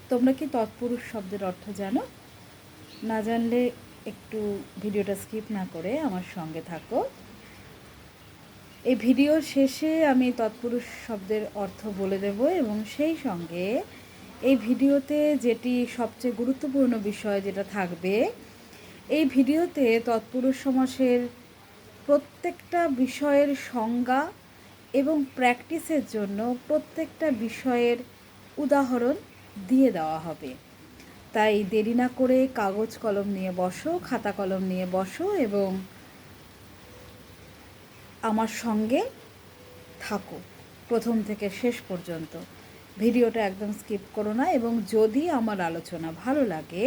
তোমরা কি তৎপুরুষ শব্দের অর্থ জানো? না জানলে একটু ভিডিওটা স্কিপ না করে আমার সঙ্গে থাকো। এই ভিডিওর শেষে আমি তৎপুরুষ শব্দের অর্থ বলে দেব এবং সেই সঙ্গে এই ভিডিওতে যেটি সবচেয়ে গুরুত্বপূর্ণ বিষয় যেটা থাকবে, এই ভিডিওতে তৎপুরুষ সমাসের প্রত্যেকটা বিষয়ের সংজ্ঞা এবং প্র্যাকটিসের জন্য প্রত্যেকটা বিষয়ের উদাহরণ দিয়ে দেওয়া হবে। তাই দেরি না করে কাগজ কলম নিয়ে বসো, খাতা কলম নিয়ে বসো এবং আমার সঙ্গে থাকো প্রথম থেকে শেষ পর্যন্ত। ভিডিওটা একদম স্কিপ করো না, এবং যদি আমার আলোচনা ভালো লাগে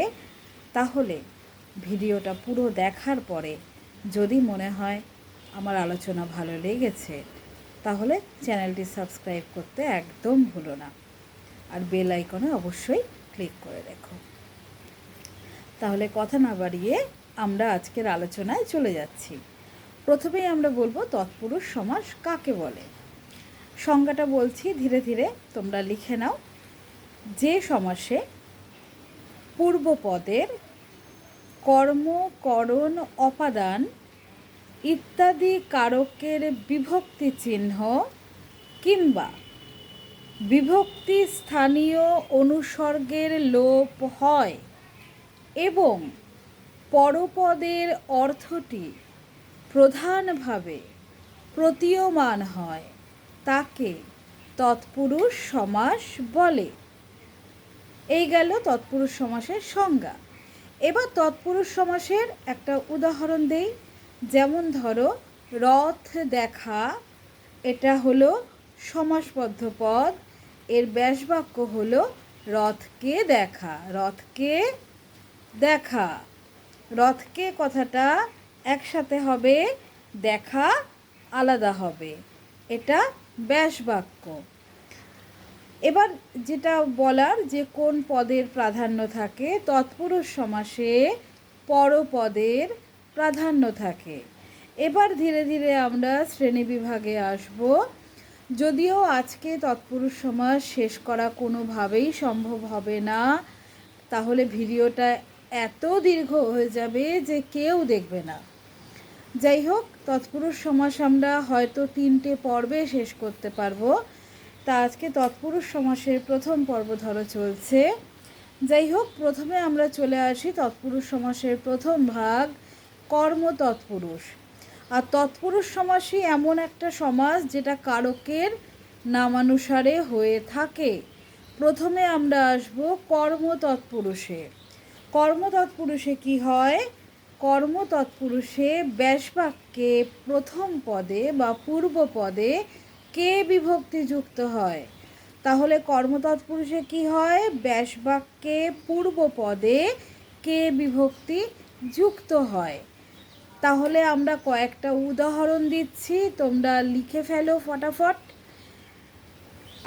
তাহলে ভিডিওটা পুরো দেখার পরে যদি মনে হয় আমার আলোচনা ভালো লেগেছে তাহলে চ্যানেলটি সাবস্ক্রাইব করতে একদম ভুলো না, আর বেল আইকনে অবশ্যই ক্লিক করে রেখো। তাহলে কথা না বাড়িয়ে আমরা আজকের আলোচনায় চলে যাচ্ছি। প্রথমেই আমরা বলবো তৎপুরুষ সমাস কাকে বলে। সংজ্ঞাটা বলছি, ধীরে ধীরে তোমরা লিখে নাও। যে সমাসে পূর্বপদের কর্ম, করণ, অপাদান ইত্যাদি কারকের বিভক্তি চিহ্ন কিংবা বিভক্তি স্থানীয় অনুসর্গের লোপ হয় এবং পরপদের অর্থটি প্রধানভাবে প্রতীয়মান হয় তাকে তৎপুরুষ সমাস বলে। এই গেল তৎপুরুষ সমাসের সংজ্ঞা। এবার তৎপুরুষ সমাসের একটা উদাহরণ দেই। যেমন ধরো, রথ দেখা, এটা হলো সমাসবদ্ধ পদ। এর ব্যাসবাক্য হলো রথকে দেখা। রথকে দেখা, রথকে কথাটা একসাথে হবে, দেখা আলাদা হবে, এটা ব্যাসবাক্য। এবার যেটা বলার যে কোন পদের প্রাধান্য থাকে, তৎপুরুষ সমাসে পরপদের প্রাধান্য থাকে। এবার ধীরে ধীরে আমরা শ্রেণীবিভাগে আসব। যদিও আজকে তৎপুরুষ সমাস শেষ করা কোনোভাবেই সম্ভব হবে না, তাহলে ভিডিওটা এত দীর্ঘ হয়ে যাবে যে কেউ দেখবে না। যাই হোক, তৎপুরুষ সমাস আমরা হয়তো 3টে পর্বে শেষ করতে পারবো। তা আজকে তৎপুরুষ সমাসের প্রথম পর্ব ধরো চলছে। যাই হোক, প্রথমে আমরা চলে আসি তৎপুরুষ সমাসের প্রথম ভাগ, কর্ম তৎপুরুষ। আর তৎপুরুষ সমাসই এমন একটা সমাস যেটা কারকের নামানুসারে হয়ে থাকে। প্রথমে আমরা আসব কর্ম তৎপুরুষে। কর্ম তৎপুরুষে কী হয়? কর্ম তৎপুরুষে ব্যাসবাক্যে প্রথম পদে বা পূর্ব পদে কে বিভক্তি যুক্ত হয়। তাহলে কর্ম তৎপুরুষে কী হয়? ব্যাসবাক্যে পূর্ব পদে কে বিভক্তি যুক্ত হয়। তাহলে আমরা কয়েকটা উদাহরণ দিচ্ছি, তোমরা লিখে ফেলো ফটাফট।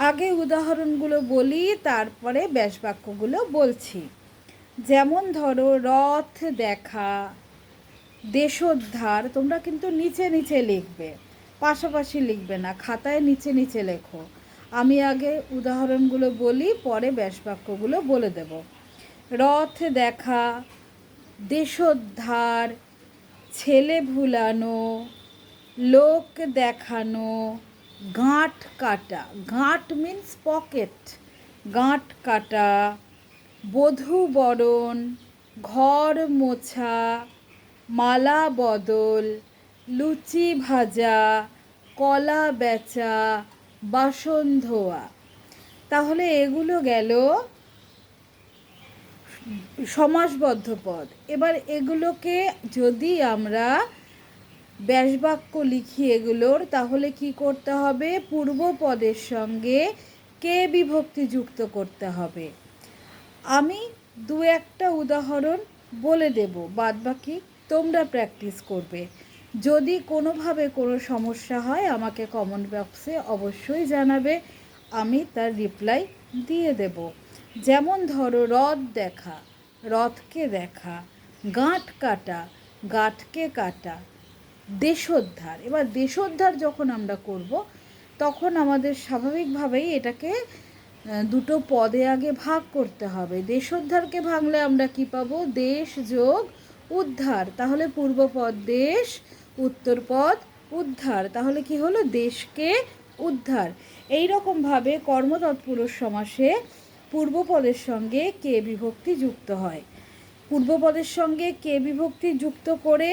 আগে উদাহরণগুলো বলি, তারপরে ব্যাসবাক্যগুলো বলছি। যেমন ধরো, রথ দেখা, দেশোদ্ধার। তোমরা কিন্তু নিচে নিচে লিখবে, পাশাপাশি লিখবে না, খাতায় নিচে নিচে লেখো। আমি আগে উদাহরণগুলো বলি, পরে ব্যাসবাক্যগুলো বলে দেব। রথ দেখা, দেশোদ্ধার, ছেলে ভুলানো, লোক দেখানো, গাঁট কাটা। গাঁট মিন্স পকেট। গাঁট কাটা, বধূ বরণ, ঘর মোছা, মালা বদল, লুচি ভাজা, কলা বেচা, বাসন ধোয়া। তাহলে এগুলো গেল সমাসবদ্ধ পদ। এবার এগুলোকে যদি আমরা ব্যাসবাক্য লিখি এগুলোর, তাহলে কি করতে হবে? পূর্ব পদের সঙ্গে কে বিভক্তি যুক্ত করতে হবে। আমি দু একটা উদাহরণ বলে দেব, বাদবাকি তোমরা প্র্যাকটিস করবে। যদি কোনোভাবে কোনো সমস্যা হয় আমাকে কমেন্ট বক্সে অবশ্যই জানাবে, আমি তার রিপ্লাই দিয়ে দেব। যেমন ধরো, রথ দেখা, রথকে দেখা, গাঁট কাটা, গাঁটকে কাটা, দেশোদ্ধার। এবার দেশোদ্ধার যখন আমরা করব তখন আমাদের স্বাভাবিকভাবেই এটাকে দুটো পদে আগে ভাগ করতে হবে। দেশোদ্ধারকে ভাঙলে আমরা কি পাবো? দেশ যোগ উদ্ধার। তাহলে পূর্বপদ দেশ, উত্তরপদ উদ্ধার। তাহলে কি হলো? দেশকে উদ্ধার। এই রকমভাবে কর্মতৎপুরুষ সমাসে পূর্বপদের সঙ্গে কে বিভক্তি যুক্ত হয়। পূর্বপদের সঙ্গে কে বিভক্তি যুক্ত করে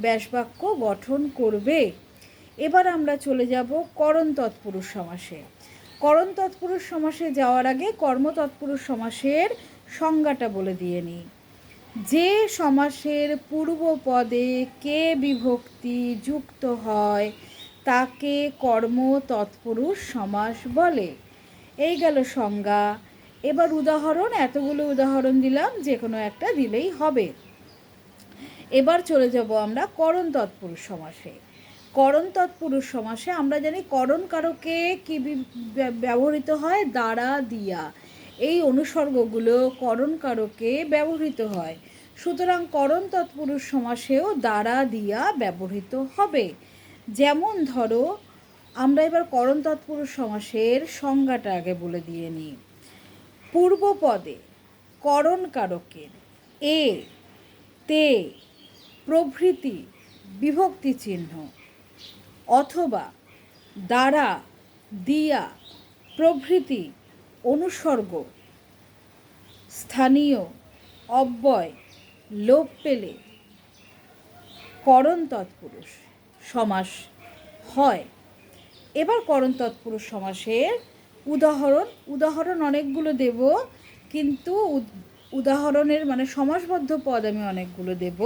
ব্যাসবাক্য গঠন করবে। এবার আমরা চলে যাব করণ তৎপুরুষ সমাসে। করণ তৎপুরুষ সমাসে যাওয়ার আগে কর্মতৎপুরুষ সমাসের সংজ্ঞাটা বলে দিয়ে নিই। যে সমাসের পূর্বপদে কে বিভক্তি যুক্ত হয় তাকে কর্ম তৎপুরুষ সমাস বলে। এই গেল সংজ্ঞা। এবার উদাহরণ, এতগুলো উদাহরণ দিলাম, যে কোনো একটা দিলেই হবে। এবার চলে যাব আমরা করণ তৎপুরুষ সমাসে। করণ তৎপুরুষ সমাসে আমরা জানি করণ কারকে কি ব্যবহৃত হয়? দ্বারা, দিয়া। এই অনুসর্গগুলো করণ কারকে ব্যবহৃত হয়। সুতরাং করণ তৎপুরুষ সমাসেও দ্বারা, দিয়া ব্যবহৃত হবে। যেমন ধরো, আমরা এবার করণ তৎপুরুষ সমাসের সংজ্ঞাটা আগে বলে দিয়ে নিই। পূর্বপদে করণ কারকের এ, তে প্রভৃতি বিভক্তি চিহ্ন অথবা দ্বারা, দিয়া প্রভৃতি অনুসর্গ স্থানীয় অব্যয় লোপ পেলে করণ তৎপুরুষ সমাস হয়। এবার করণ তৎপুরুষ সমাসের উদাহরণ অনেকগুলো দেব, কিন্তু উদাহরণের মানে সমাসবদ্ধ পদ আমি অনেকগুলো দেব,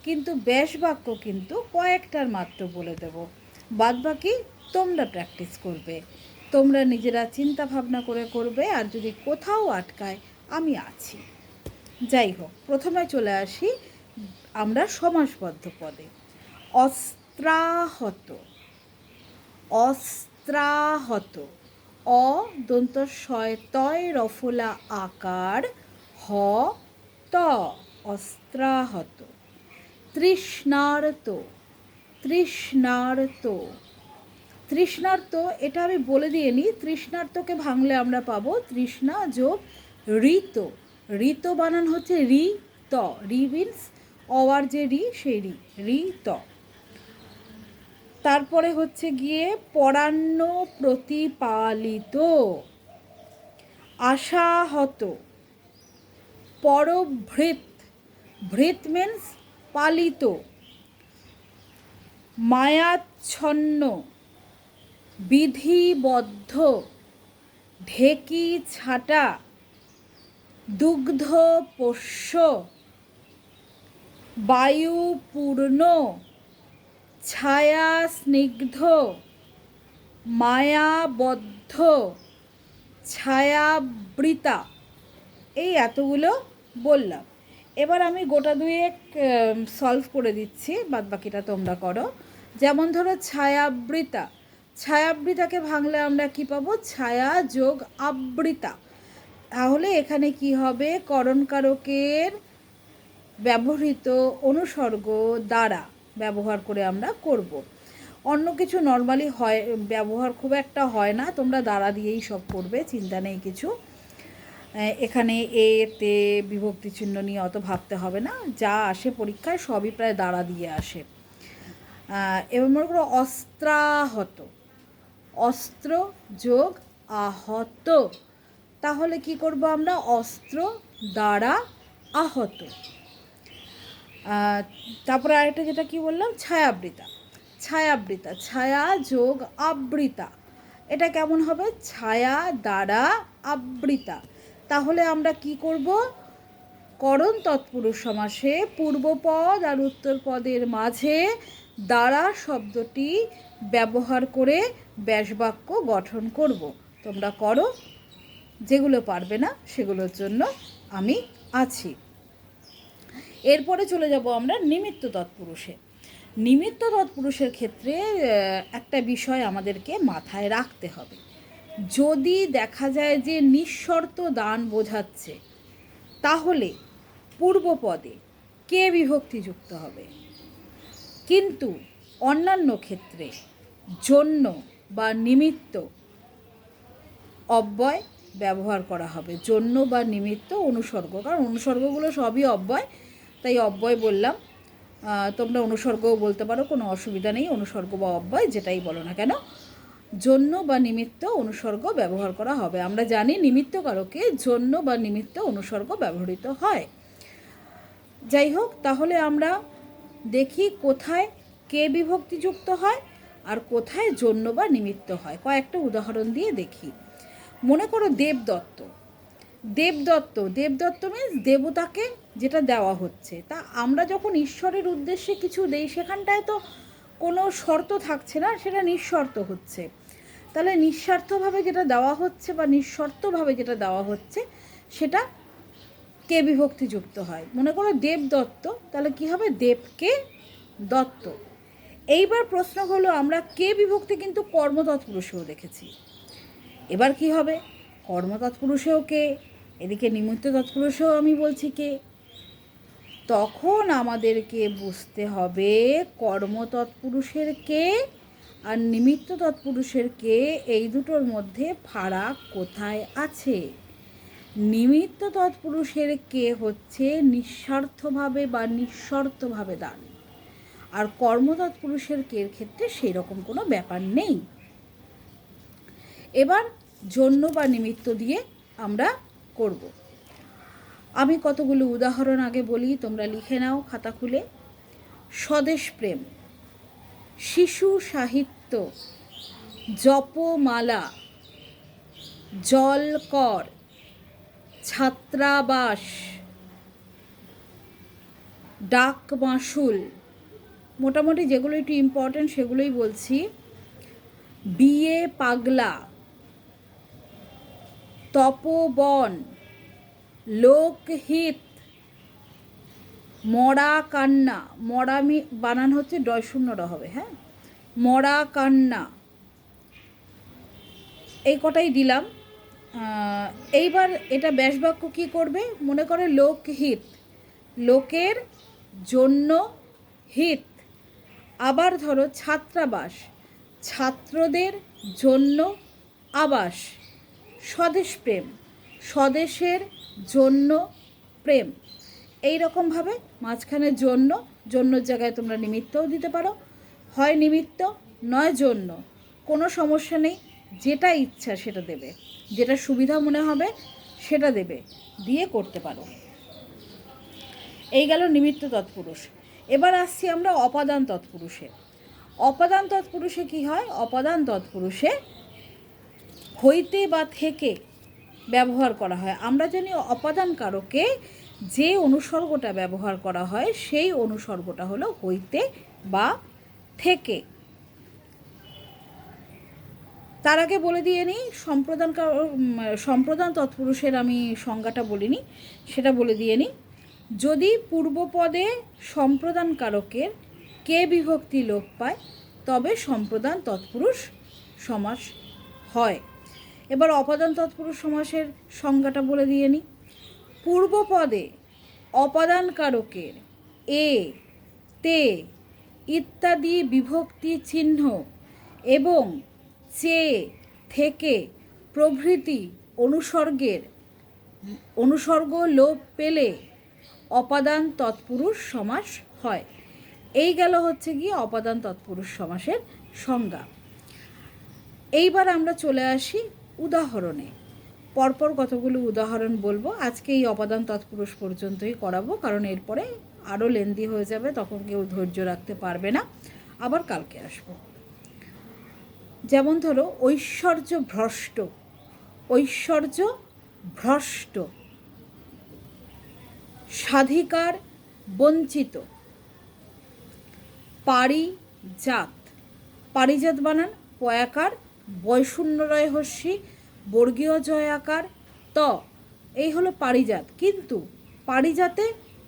কিন্তু ব্যাসবাক্য কিন্তু কয়েকটার মাত্র বলে দেব। বাদবাকি তোমরা প্র্যাকটিস করবে, তোমরা নিজেরা চিন্তা ভাবনা করে করবে। আর যদি কোথাও আটকায় আমি আছি। যাই হোক, প্রথমে চলে আসি আমরা সমাসবদ্ধ পদে। অস্ত্রাহত, অস্ত্রাহত, অ দন্ত শয় তয় রফলা আকার হ ত, অস্ত্রাহত। তৃষ্ণার্ত, তৃষ্ণার্ত, তৃষ্ণার্ত এটা আমি বলে দিয়ে নিই। তৃষ্ণার্তকে ভাঙলে আমরা পাবো তৃষ্ণা যোগ ঋত। ঋত বানান হচ্ছে রি ত। রি মিন্স অওয়ার যে রি, সেই রি, রি ত। তারপরে হচ্ছে গিয়ে পরান্ন প্রতিপালিত, আশাহত, পরভৃত, ভৃত মিন্স পালিত, মায়াচ্ছন্ন, বিধিবদ্ধ, ঢেকি ছাটা, দুগ্ধ পোষ্য, বায়ুপূর্ণ, ছায়া স্নিগ্ধ, মায়াবদ্ধ, ছায়াবৃতা। এই এতগুলো বললাম। এবার আমি গোটা দুয়েক সলভ করে দিচ্ছি, বাদ বাকিটা তোমরা করো। যেমন ধরো ছায়াবৃতা, ছায়াবৃতাকে ভাঙলে আমরা কি পাবো? ছায়া যোগ আবৃতা। তাহলে এখানে কি হবে? করণ কারকের ব্যবহৃত অনুসর্গ দ্বারা ব্যবহার করে আমরা করব। অন্য কিছু নর্মালি হয় ব্যবহার খুব একটা হয় না, তোমরা দ্বারা দিয়েই সব করবে, চিন্তা নেই কিছু। এখানে এ তে বিভক্তি চিহ্ন নিয়ে অত ভাবতে হবে না, যা আসে পরীক্ষায় সবই প্রায় দ্বারা দিয়ে আসে। এবার মনে করো অস্ত্রাহত, অস্ত্র যোগ আহত। তাহলে কি করব আমরা? অস্ত্র দ্বারা আহত। তারপরে আরেকটা যেটা কি বললাম? ছায়াবৃতা, ছায়াবৃতা, ছায়া যোগ আবৃতা। এটা কেমন হবে? ছায়া দ্বারা আবৃতা। তাহলে আমরা কি করব? করণ তৎপুরুষ সমাসে পূর্বপদ আর উত্তরপদের মাঝে দ্বারা শব্দটি ব্যবহার করে ব্যাসবাক্য গঠন করব। তোমরা করো, যেগুলো পারবে না সেগুলোর জন্য আমি আছি। এরপরে চলে যাব আমরা নিমিত্ত তৎপুরুষে। নিমিত্ত তৎপুরুষের ক্ষেত্রে একটা বিষয় আমাদেরকে মাথায় রাখতে হবে। যদি দেখা যায় যে নিঃশর্ত দান বোঝাচ্ছে, তাহলে পূর্বপদে কে বিভক্তি যুক্ত হবে। কিন্তু অন্যান্য ক্ষেত্রে জন্য বা নিমিত্ত অব্যয় ব্যবহার করা হবে, জন্য বা নিমিত্ত অনুসর্গ, কারণ অনুসর্গগুলো সবই অব্যয়, তাই অব্যয় বললাম। তোমরা অনুসর্গও বলতে পারো, কোনো অসুবিধা নেই, অনুসর্গ বা অব্যয় যেটাই বলো না কেন, জন্য বা নিমিত্ত অনুসর্গ ব্যবহার করা হবে। আমরা জানি নিমিত্ত কারকে জন্য বা নিমিত্ত অনুসর্গ ব্যবহৃত হয়। যাই হোক, তাহলে আমরা দেখি কোথায় কে বিভক্তিযুক্ত হয় আর কোথায় জন্য বা নিমিত্ত হয়। কয়েকটা উদাহরণ দিয়ে দেখি। মনে করো দেবদত্ত। দেবদত্ত মিন্স দেবতাকে যেটা দেওয়া হচ্ছে, তা আমরা যখন ঈশ্বরের উদ্দেশ্যে কিছু দেই সেখানটায় তো কোনো শর্ত থাকছে না, সেটা নিঃশর্ত হচ্ছে। তাহলে নিঃস্বার্থভাবে যেটা দেওয়া হচ্ছে বা নিঃশর্তভাবে যেটা দেওয়া হচ্ছে সেটা কে বিভক্তিযুক্ত হয়। মনে করো দেবদত্ত, তাহলে কি হবে, দেবকে দত্ত। এইবার প্রশ্ন হলো, আমরা কে বিভক্তি কিন্তু কর্মতৎপুরুষেও দেখেছি, এবার কি হবে, কর্মতৎপুরুষেও কে, এদিকে নিমিত্ত তৎপুরুষেও আমি বলছি কে। তখন আমাদেরকে বুঝতে হবে কর্মতৎপুরুষের কে আর নিমিত্ত তৎপুরুষের কে, এই দুটোর মধ্যে ফারাক কোথায় আছে। নিমিত্ত তৎপুরুষের কে হচ্ছে নিঃস্বার্থভাবে বা নিঃশর্তভাবে দান, আর কর্মতৎপুরুষের কের ক্ষেত্রে সেই রকম কোনো ব্যাপার নেই। এবার জন্য বা নিমিত্ত দিয়ে আমরা করব। আমি কতগুলো উদাহরণ আগে বলি, তোমরা লিখে নাও খাতা খুলে। স্বদেশ প্রেম, শিশু সাহিত্য, জপমালা, জলকর, ছাত্রাবাস, ডাক মাশুল, মোটামুটি যেগুলো একটু ইম্পর্টেন্ট সেগুলোই বলছি। বিয়ে পাগলা, তপবন, লোকহিত, মরা কান্না, মরা বানান হচ্ছে ডয় শূন্যটা হবে, হ্যাঁ, মরা কান্না, এই কটাই দিলাম। এইবার এটা ব্যাসবাক্য কী করবে, মনে করে লোকহিত, লোকের জন্য হিত। আবার ধরো ছাত্রাবাস, ছাত্রদের জন্য আবাস। স্বদেশ প্রেম, স্বদেশের জন্য প্রেম। এই রকমভাবে মাঝখানে জন্যর জায়গায় তোমরা নিমিত্তও দিতে পারো, হয় নিমিত্ত নয় জন্য, কোনো সমস্যা নেই, যেটা ইচ্ছা সেটা দেবে, যেটা সুবিধা মনে হবে সেটা দেবে, দিয়ে করতে পারো। এই গেল নিমিত্ত তৎপুরুষ। এবার আসছি আমরা অপাদান তৎপুরুষে। অপাদান তৎপুরুষে কি হয়, অপাদান তৎপুরুষে হইতে বা থেকে ব্যবহার করা হয়। আমরা জানি অপাদান কারকে যে অনুসর্গটা ব্যবহার করা হয় সেই অনুসর্গটা হলো হইতে বা থেকে। তার আগে বলে দিয়ে নিই সম্প্রদান তৎপুরুষের আমি সংজ্ঞাটা বলিনি, সেটা বলে দিয়ে নিই। যদি পূর্বপদে সম্প্রদান কারকের কে বিভক্তি লোপ পায় তবে সম্প্রদান তৎপুরুষ সমাস হয়। এবার অপাদান তৎপুরুষ সমাসের সংজ্ঞাটা বলে দিয়ে নিই। পূর্বপদে অপাদান কারকের এ, তে ইত্যাদি বিভক্তি চিহ্ন এবং চে, থেকে প্রভৃতি অনুসর্গ লোপ পেলে অপাদান তৎপুরুষ সমাস হয়। এই গেল হচ্ছে গিয়ে অপাদান তৎপুরুষ সমাসের সংজ্ঞা। এইবার আমরা চলে আসি উদাহরণে। পরপর কতগুলো উদাহরণ বলবো, আজকে এই অপাদান তৎপুরুষ পর্যন্তই করাবো, কারণ এরপরে আরও লেন্দি হয়ে যাবে, তখন কেউ ধৈর্য রাখতে পারবে না, আবার কালকে আসবো। যেমন ধরো ঐশ্বর্য ভ্রষ্ট, স্বাধিকার বঞ্চিত, পারিজাত বানান পয়াকার, বয়শূন্য রয় হস্যি, বর্গীয় জয় আকার ত, এই হলো পারিজাত। কিন্তু পারিজাতে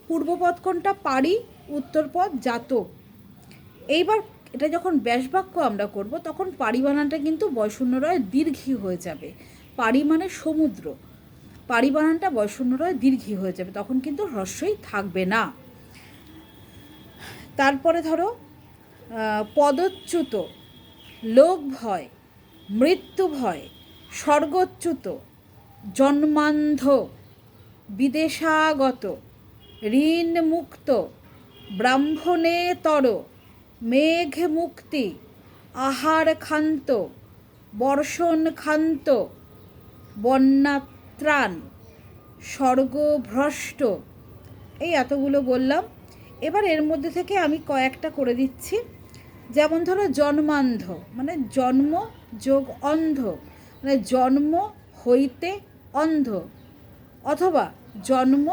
পূর্বপদ কোনটা, পারি, উত্তরপদ জাত। এইবার এটা যখন ব্যাসবাক্য আমরা করব তখন পারি বানানটা কিন্তু বয়শূন্য রয় দীর্ঘী হয়ে যাবে। পারি মানে সমুদ্র, পারি বানানটা বয়শূন্য রয় দীর্ঘী হয়ে যাবে, তখন কিন্তু হ্রস্বই থাকবে না। তারপরে ধরো পদচ্যুত, লোক ভয়, মৃত্যু ভয়, স্বর্গচ্যুত, জন্মান্ধ, বিদেশাগত, ঋণ মুক্ত, ব্রাহ্মণেতর, মেঘ মুক্তি, আহার ক্ষান্ত, বর্ষণ ক্ষান্ত, বন্যাত্রাণ, স্বর্গভ্রষ্ট, এই এতগুলো বললাম। এবার এর মধ্যে থেকে আমি কয়েকটা করে দিচ্ছি। যেমন ধরো জন্মান্ধ মানে জন্ম যোগ অন্ধ, মানে জন্ম হইতে অন্ধ, অথবা জন্ম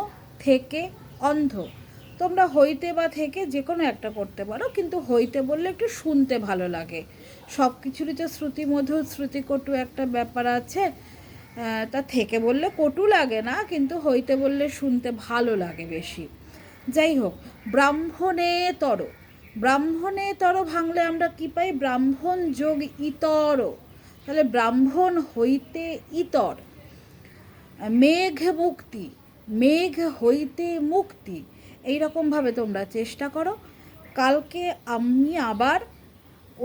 থেকে অন্ধ। তোমরা হইতে বা থেকে যে কোনো একটা করতে পারো, কিন্তু হইতে বললে একটু শুনতে ভালো লাগে। সব কিছুরই তো শ্রুতিমধুর শ্রুতিকটু একটা ব্যাপার আছে, তা থেকে বললে কটু লাগে না, কিন্তু হইতে বললে শুনতে ভালো লাগে বেশি। যাই হোক, ব্রাহ্মণেতর, ব্রাহ্মণেতর ভাঙলে আমরা কি পাই? ব্রাহ্মণ যোগ ইতর, তাহলে ব্রাহ্মণ হইতে ইতর। মেঘ মুক্তি, মেঘ হইতে মুক্তি, এইরকমভাবে তোমরা চেষ্টা করো। কালকে আমি আবার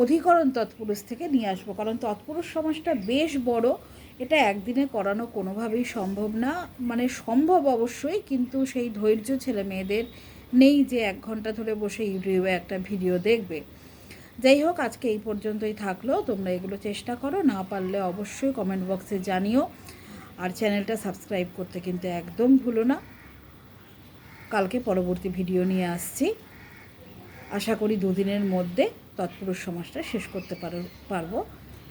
অধিকরণ তৎপুরুষ থেকে নিয়ে আসবো, কারণ তৎপুরুষ সমাসটা বেশ বড়, এটা একদিনে করানো কোনোভাবেই সম্ভব না। মানে সম্ভব অবশ্যই, কিন্তু সেই ধৈর্য ছেলে মেয়েদের নেই যে 1 ঘন্টা ধরে বসে ইউটিউবে একটা ভিডিও দেখবে। যাই হোক, আজকে এই পর্যন্তই থাকলো। তোমরা এগুলো চেষ্টা করো, না পারলে অবশ্যই কমেন্ট বক্সে জানিও। আর চ্যানেলটা সাবস্ক্রাইব করতে কিন্তু একদম ভুলো না। কালকে পরবর্তী ভিডিও নিয়ে আসছি। আশা করি 2 দিনের মধ্যে তৎপুরুষ সমাসটা শেষ করতে পারবো।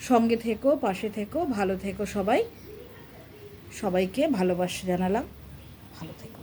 সঙ্গে থেকো, পাশে থেকো, ভালো থেকো সবাই। সবাইকে ভালোবাসা জানালাম। ভালো থেকো।